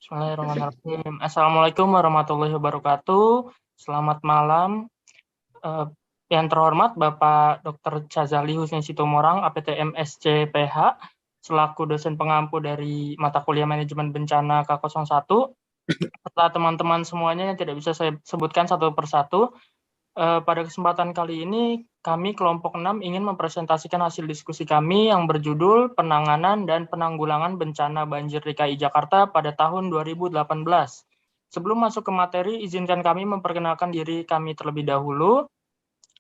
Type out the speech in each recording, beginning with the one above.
Bismillahirrahmanirrahim. Assalamualaikum warahmatullahi wabarakatuh. Selamat malam. Eh, yang terhormat Bapak Dr. Chazali Husni Situmorang, APTM SCPH, selaku dosen pengampu dari mata kuliah Manajemen Bencana K01, serta teman-teman semuanya yang tidak bisa saya sebutkan satu persatu. Pada kesempatan kali ini, kami kelompok 6 ingin mempresentasikan hasil diskusi kami yang berjudul Penanganan dan Penanggulangan Bencana Banjir DKI Jakarta pada tahun 2018. Sebelum masuk ke materi, izinkan kami memperkenalkan diri kami terlebih dahulu.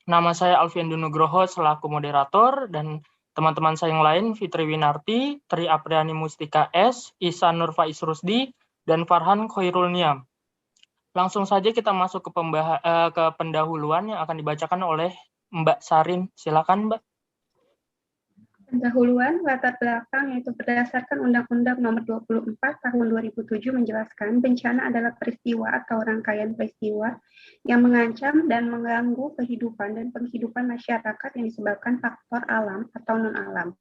Nama saya Alfian Dunugroho selaku moderator, dan teman-teman saya yang lain, Fitri Winarti, Tri Apriani Mustika S, Ihsan Nur Faiz Rusdi, dan Farhan Khairul Niam. Langsung saja kita masuk ke pendahuluan yang akan dibacakan oleh Mbak Sarin. Silakan, Mbak. Pendahuluan latar belakang yaitu berdasarkan Undang-Undang Nomor 24 Tahun 2007 menjelaskan bencana adalah peristiwa atau rangkaian peristiwa yang mengancam dan mengganggu kehidupan dan penghidupan masyarakat yang disebabkan faktor alam atau non-alam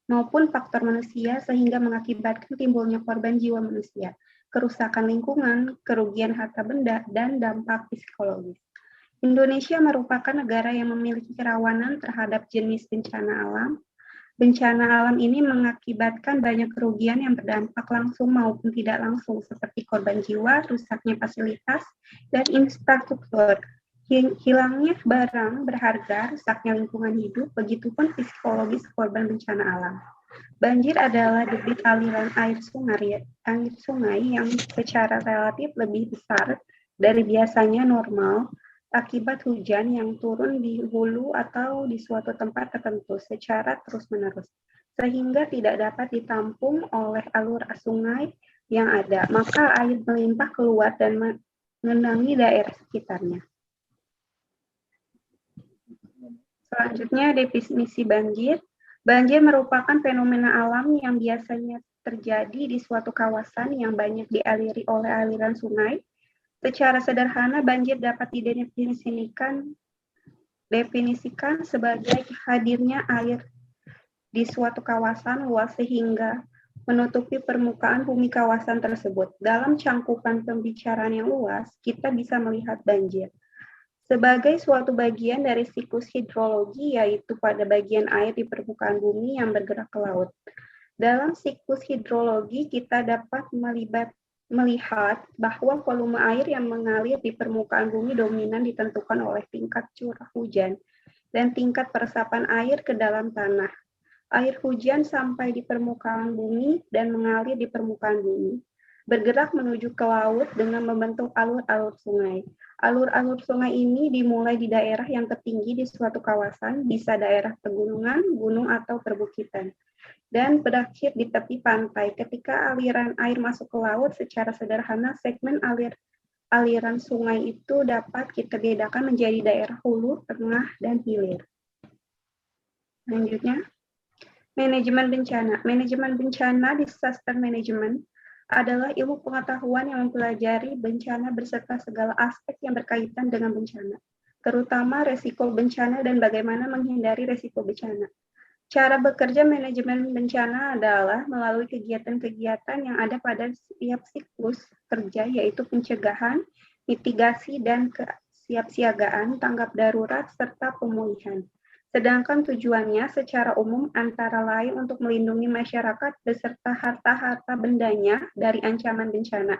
maupun faktor manusia sehingga mengakibatkan timbulnya korban jiwa manusia, kerusakan lingkungan, kerugian harta benda, dan dampak psikologis. Indonesia merupakan negara yang memiliki kerawanan terhadap jenis bencana alam. Bencana alam ini mengakibatkan banyak kerugian yang berdampak langsung maupun tidak langsung, seperti korban jiwa, rusaknya fasilitas, dan infrastruktur, hilangnya barang berharga, rusaknya lingkungan hidup, begitupun psikologis korban bencana alam. Banjir adalah debit aliran air sungai yang secara relatif lebih besar dari biasanya normal akibat hujan yang turun di hulu atau di suatu tempat tertentu secara terus-menerus, sehingga tidak dapat ditampung oleh alur sungai yang ada, maka air melimpah keluar dan mengenangi daerah sekitarnya. Selanjutnya, definisi banjir. Banjir merupakan fenomena alam yang biasanya terjadi di suatu kawasan yang banyak dialiri oleh aliran sungai. Secara sederhana, banjir dapat didefinisikan sebagai hadirnya air di suatu kawasan luas sehingga menutupi permukaan bumi kawasan tersebut. Dalam cangkupan pembicaraan yang luas, kita bisa melihat banjir sebagai suatu bagian dari siklus hidrologi, yaitu pada bagian air di permukaan bumi yang bergerak ke laut. Dalam siklus hidrologi, kita dapat melihat bahwa volume air yang mengalir di permukaan bumi dominan ditentukan oleh tingkat curah hujan dan tingkat peresapan air ke dalam tanah. Air hujan sampai di permukaan bumi dan mengalir di permukaan bumi, bergerak menuju ke laut dengan membentuk alur-alur sungai. Alur-alur sungai ini dimulai di daerah yang tertinggi di suatu kawasan, bisa daerah pegunungan, gunung, atau perbukitan, dan berakhir di tepi pantai. Ketika aliran air masuk ke laut, secara sederhana segmen aliran sungai itu dapat kita bedakan menjadi daerah hulu, tengah, dan hilir. Selanjutnya, manajemen bencana. Manajemen bencana, disaster management, adalah ilmu pengetahuan yang mempelajari bencana beserta segala aspek yang berkaitan dengan bencana, terutama resiko bencana dan bagaimana menghindari resiko bencana. Cara bekerja manajemen bencana adalah melalui kegiatan-kegiatan yang ada pada setiap siklus kerja, yaitu pencegahan, mitigasi, dan kesiapsiagaan, tanggap darurat, serta pemulihan. Sedangkan tujuannya secara umum antara lain untuk melindungi masyarakat beserta harta-harta bendanya dari ancaman bencana.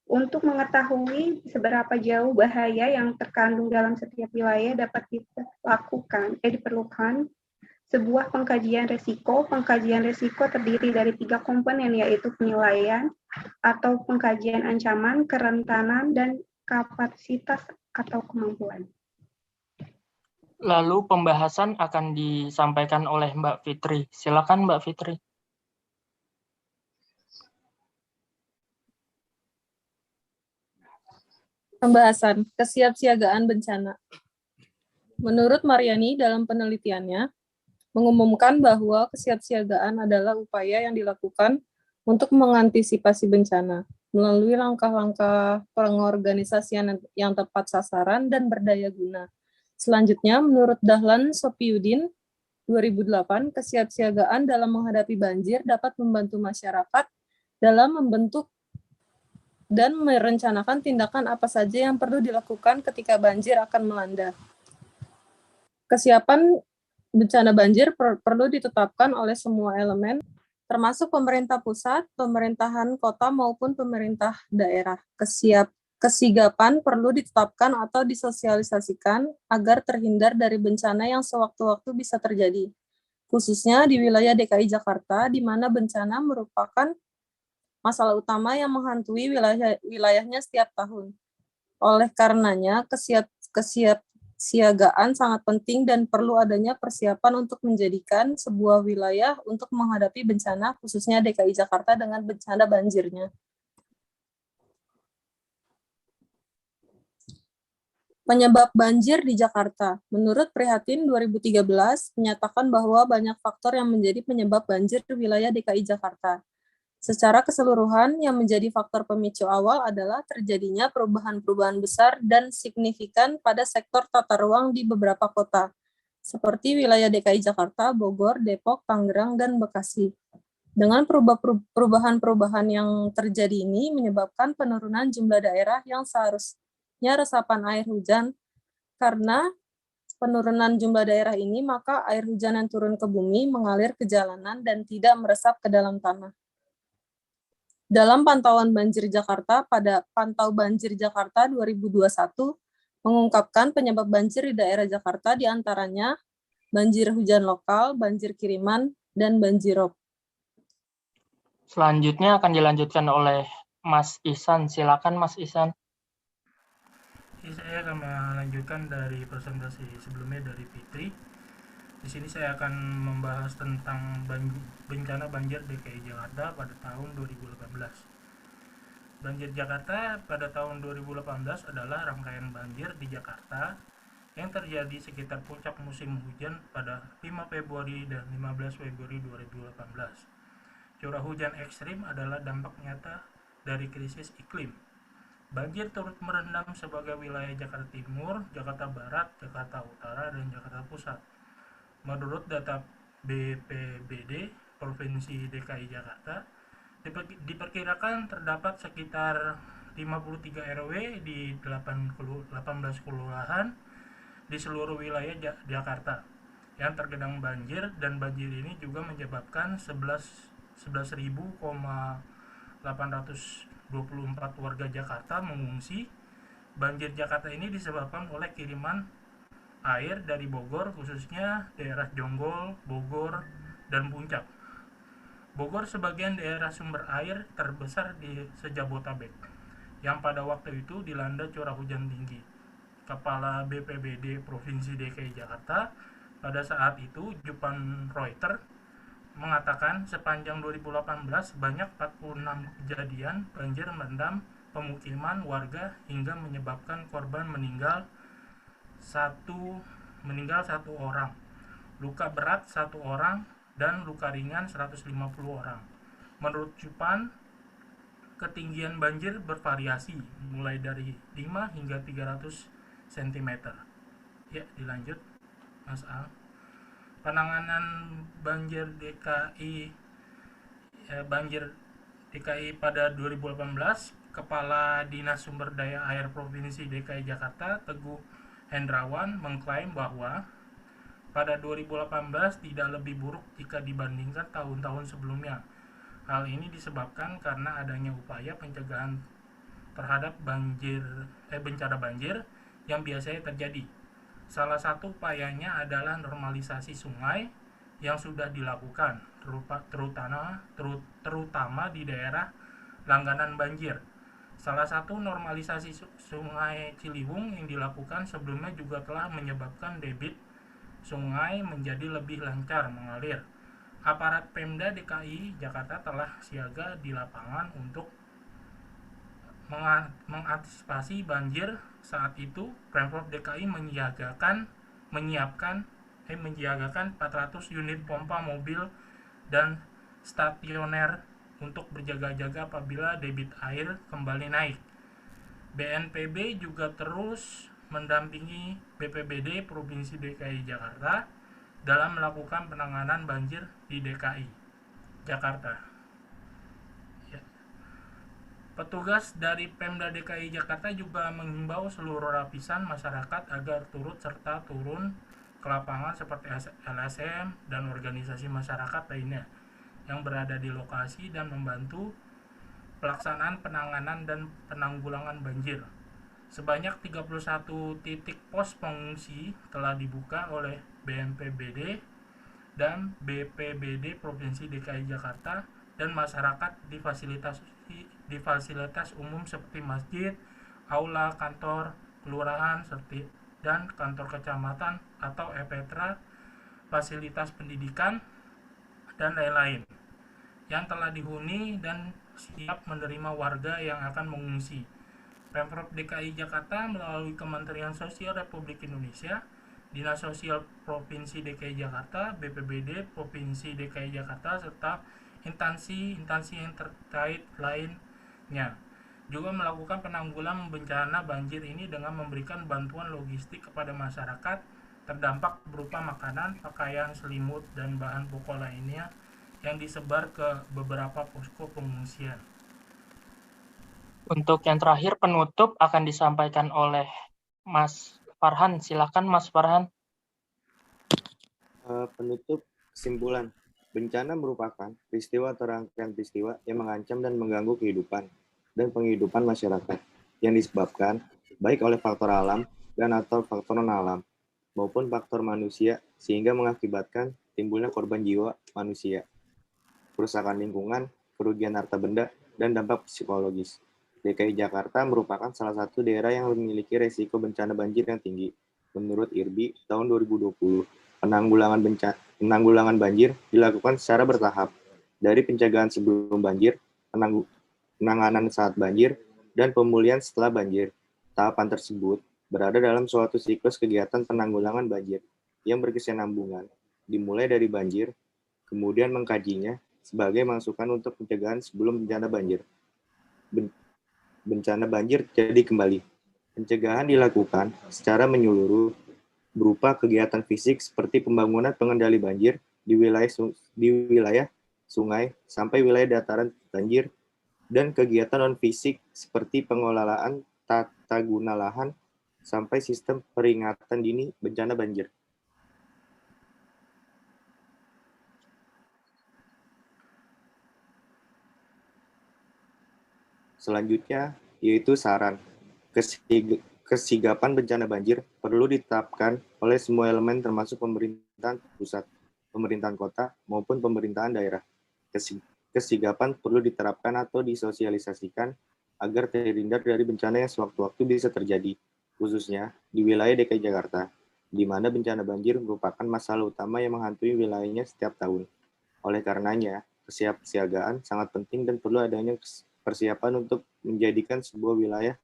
Untuk mengetahui seberapa jauh bahaya yang terkandung dalam setiap wilayah dapat diperlukan sebuah pengkajian risiko. Pengkajian risiko terdiri dari 3 komponen, yaitu penilaian atau pengkajian ancaman, kerentanan, dan kapasitas atau kemampuan. Lalu pembahasan akan disampaikan oleh Mbak Fitri. Silakan, Mbak Fitri. Pembahasan kesiapsiagaan bencana. Menurut Mariani dalam penelitiannya, mengumumkan bahwa kesiapsiagaan adalah upaya yang dilakukan untuk mengantisipasi bencana melalui langkah-langkah pengorganisasian yang tepat sasaran dan berdaya guna. Selanjutnya, menurut Dahlan Sopiudin, 2008, kesiapsiagaan dalam menghadapi banjir dapat membantu masyarakat dalam membentuk dan merencanakan tindakan apa saja yang perlu dilakukan ketika banjir akan melanda. Kesiapan bencana banjir perlu ditetapkan oleh semua elemen, termasuk pemerintah pusat, pemerintahan kota maupun pemerintah daerah. Kesigapan perlu ditetapkan atau disosialisasikan agar terhindar dari bencana yang sewaktu-waktu bisa terjadi, khususnya di wilayah DKI Jakarta, di mana bencana merupakan masalah utama yang menghantui wilayahnya setiap tahun. Oleh karenanya, kesiapsiagaan sangat penting dan perlu adanya persiapan untuk menjadikan sebuah wilayah untuk menghadapi bencana, khususnya DKI Jakarta dengan bencana banjirnya. Penyebab banjir di Jakarta. Menurut Prihatin 2013, menyatakan bahwa banyak faktor yang menjadi penyebab banjir di wilayah DKI Jakarta. Secara keseluruhan, yang menjadi faktor pemicu awal adalah terjadinya perubahan-perubahan besar dan signifikan pada sektor tata ruang di beberapa kota, seperti wilayah DKI Jakarta, Bogor, Depok, Tangerang, dan Bekasi. Dengan perubahan-perubahan yang terjadi ini menyebabkan penurunan jumlah daerah yang seharusnya resapan air hujan. Karena penurunan jumlah daerah ini, maka air hujan yang turun ke bumi mengalir ke jalanan dan tidak meresap ke dalam tanah. Dalam pantauan banjir Jakarta pada Pantau Banjir Jakarta 2021 mengungkapkan penyebab banjir di daerah Jakarta diantaranya banjir hujan lokal, banjir kiriman, dan banjirop. Selanjutnya akan dilanjutkan oleh Mas Ihsan. Silakan Mas Ihsan. Saya akan melanjutkan dari presentasi sebelumnya dari Fitri. Di sini saya akan membahas tentang bencana banjir DKI Jakarta pada tahun 2018. Banjir Jakarta pada tahun 2018 adalah rangkaian banjir di Jakarta yang terjadi sekitar puncak musim hujan pada 5 Februari dan 15 Februari 2018. Curah hujan ekstrim adalah dampak nyata dari krisis iklim. Banjir turut merendam sebagai wilayah Jakarta Timur, Jakarta Barat, Jakarta Utara, dan Jakarta Pusat. Menurut data BPBD Provinsi DKI Jakarta, diperkirakan terdapat sekitar 53 RW di 18 kelurahan di seluruh wilayah Jakarta yang tergenang banjir, dan banjir ini juga menyebabkan 11.824 warga Jakarta mengungsi. Banjir Jakarta ini disebabkan oleh kiriman air dari Bogor, khususnya daerah Jonggol, Bogor, dan Puncak. Bogor sebagian daerah sumber air terbesar di sejabotabek, yang pada waktu itu dilanda curah hujan tinggi. Kepala BPBD Provinsi DKI Jakarta pada saat itu, Jupan Reuter, mengatakan sepanjang 2018 banyak 46 kejadian banjir merendam pemukiman warga hingga menyebabkan korban meninggal satu orang, luka berat 1 orang, dan luka ringan 150 orang. Menurut Jupan, ketinggian banjir bervariasi mulai dari 5 hingga 300 cm. Ya, dilanjut Mas Al. Penanganan banjir DKI pada 2018, Kepala Dinas Sumber Daya Air Provinsi DKI Jakarta, Teguh Hendrawan, mengklaim bahwa pada 2018 tidak lebih buruk jika dibandingkan tahun-tahun sebelumnya. Hal ini disebabkan karena adanya upaya pencegahan terhadap bencana banjir yang biasanya terjadi. Salah satu upayanya adalah normalisasi sungai yang sudah dilakukan, terutama di daerah langganan banjir. Salah satu normalisasi sungai Ciliwung yang dilakukan sebelumnya juga telah menyebabkan debit sungai menjadi lebih lancar mengalir. Aparat Pemda DKI Jakarta telah siaga di lapangan untuk mengantisipasi banjir. Saat itu Pemprov DKI menyiagakan 400 unit pompa mobil dan stasioner untuk berjaga-jaga apabila debit air kembali naik. BNPB juga terus mendampingi BPBD Provinsi DKI Jakarta dalam melakukan penanganan banjir di DKI Jakarta. Ya. Petugas dari Pemda DKI Jakarta juga menghimbau seluruh lapisan masyarakat agar turut serta turun ke lapangan seperti LSM dan organisasi masyarakat lainnya yang berada di lokasi dan membantu pelaksanaan penanganan dan penanggulangan banjir. Sebanyak 31 titik pos pengungsi telah dibuka oleh BNPBD dan BPBD Provinsi DKI Jakarta dan masyarakat di fasilitas umum seperti masjid, aula, kantor, kelurahan, dan kantor kecamatan atau EPETRA, fasilitas pendidikan, dan lain-lain yang telah dihuni dan siap menerima warga yang akan mengungsi. Pemprov DKI Jakarta melalui Kementerian Sosial Republik Indonesia, Dinas Sosial Provinsi DKI Jakarta, BPBD Provinsi DKI Jakarta, serta instansi-instansi yang terkait lainnya juga melakukan penanggulangan bencana banjir ini dengan memberikan bantuan logistik kepada masyarakat terdampak berupa makanan, pakaian, selimut, dan bahan pokok lainnya yang disebar ke beberapa posko pengungsian. Untuk yang terakhir, penutup akan disampaikan oleh Mas Farhan. Silakan Mas Farhan. Penutup kesimpulan. Bencana merupakan peristiwa atau rangkaian peristiwa yang mengancam dan mengganggu kehidupan dan penghidupan masyarakat yang disebabkan baik oleh faktor alam dan atau faktor non-alam maupun faktor manusia sehingga mengakibatkan timbulnya korban jiwa manusia, kerusakan lingkungan, kerugian harta benda, dan dampak psikologis. DKI Jakarta merupakan salah satu daerah yang memiliki resiko bencana banjir yang tinggi. Menurut IRBI tahun 2020, penanggulangan banjir dilakukan secara bertahap, dari pencegahan sebelum banjir, penanganan saat banjir, dan pemulihan setelah banjir. Tahapan tersebut berada dalam suatu siklus kegiatan penanggulangan banjir yang berkesinambungan, dimulai dari banjir, kemudian mengkajinya sebagai masukan untuk pencegahan sebelum bencana banjir. Bencana banjir terjadi kembali. Pencegahan dilakukan secara menyeluruh berupa kegiatan fisik seperti pembangunan pengendali banjir di wilayah sungai sampai wilayah dataran banjir dan kegiatan non-fisik seperti pengelolaan tata guna lahan sampai sistem peringatan dini bencana banjir. Selanjutnya, yaitu saran. Kesigapan bencana banjir perlu ditetapkan oleh semua elemen termasuk pemerintahan pusat, pemerintahan kota, maupun pemerintahan daerah. Kesigapan perlu diterapkan atau disosialisasikan agar terhindar dari bencana yang sewaktu-waktu bisa terjadi, khususnya di wilayah DKI Jakarta, di mana bencana banjir merupakan masalah utama yang menghantui wilayahnya setiap tahun. Oleh karenanya, kesiapsiagaan sangat penting dan perlu adanya persiapan untuk menjadikan sebuah wilayah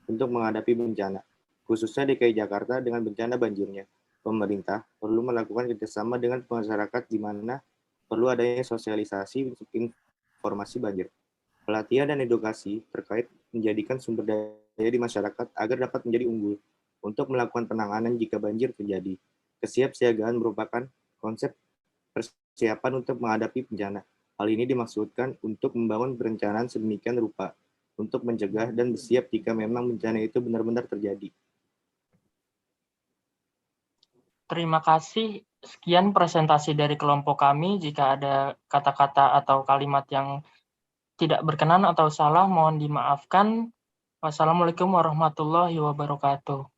untuk menghadapi bencana, khususnya DKI Jakarta dengan bencana banjirnya. Pemerintah perlu melakukan kerjasama dengan masyarakat di mana perlu adanya sosialisasi untuk informasi banjir, pelatihan dan edukasi terkait menjadikan sumber daya di masyarakat agar dapat menjadi unggul untuk melakukan penanganan jika banjir terjadi. Kesiapsiagaan merupakan konsep persiapan untuk menghadapi bencana. Hal ini dimaksudkan untuk membangun perencanaan sedemikian rupa untuk mencegah dan bersiap jika memang bencana itu benar-benar terjadi. Terima kasih. Sekian presentasi dari kelompok kami. Jika ada kata-kata atau kalimat yang tidak berkenan atau salah, mohon dimaafkan. Wassalamualaikum warahmatullahi wabarakatuh.